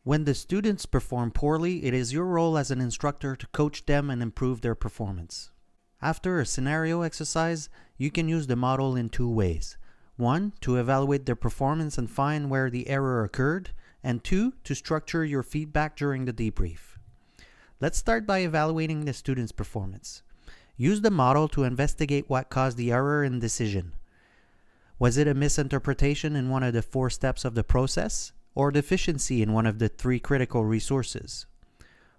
When the students perform poorly, it is your role as an instructor to coach them and improve their performance. After a scenario exercise, you can use the model in two ways. One, to evaluate their performance and find where the error occurred, and two, to structure your feedback during the debrief. Let's start by evaluating the student's performance. Use the model to investigate what caused the error in decision. Was it a misinterpretation in one of the 4 steps of the process, or deficiency in one of the 3 critical resources?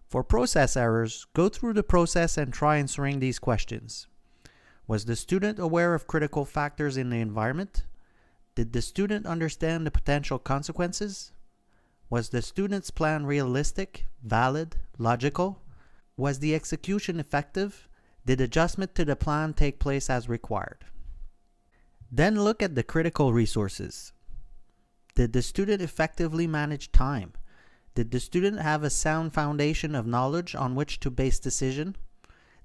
For process errors, go through the process and try answering these questions. Was the student aware of critical factors in the environment? Did the student understand the potential consequences? Was the student's plan realistic, valid, logical? Was the execution effective? Did adjustment to the plan take place as required? Then look at the critical resources. Did the student effectively manage time? Did the student have a sound foundation of knowledge on which to base decision?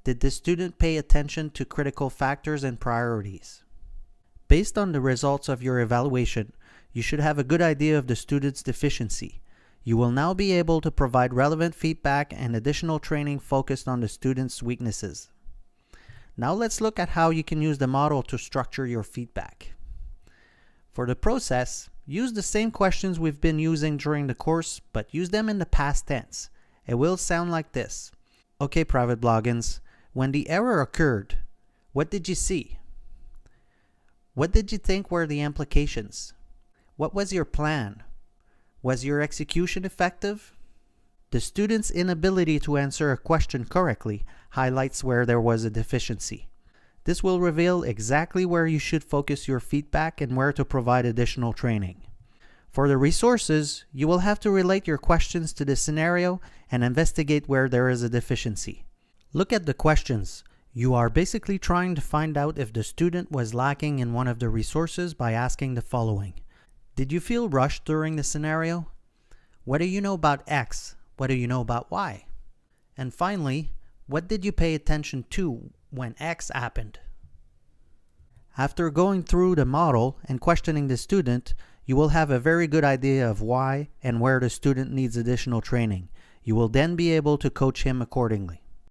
Did the student pay attention to critical factors and priorities? Based on the results of your evaluation, you should have a good idea of the student's deficiency. You will now be able to provide relevant feedback and additional training focused on the student's weaknesses. Now let's look at how you can use the model to structure your feedback. For the process, use the same questions we've been using during the course, but use them in the past tense. It will sound like this. Okay, private bloggins, when the error occurred, what did you see? What did you think were the implications? What was your plan? Was your execution effective? The student's inability to answer a question correctly highlights where there was a deficiency. This will reveal exactly where you should focus your feedback and where to provide additional training. For the resources, you will have to relate your questions to the scenario and investigate where there is a deficiency. Look at the questions. You are basically trying to find out if the student was lacking in one of the resources by asking the following. Did you feel rushed during the scenario? What do you know about X? What do you know about Y? And finally, what did you pay attention to when X happened? After going through the model and questioning the student, you will have a very good idea of why and where the student needs additional training. You will then be able to coach him accordingly.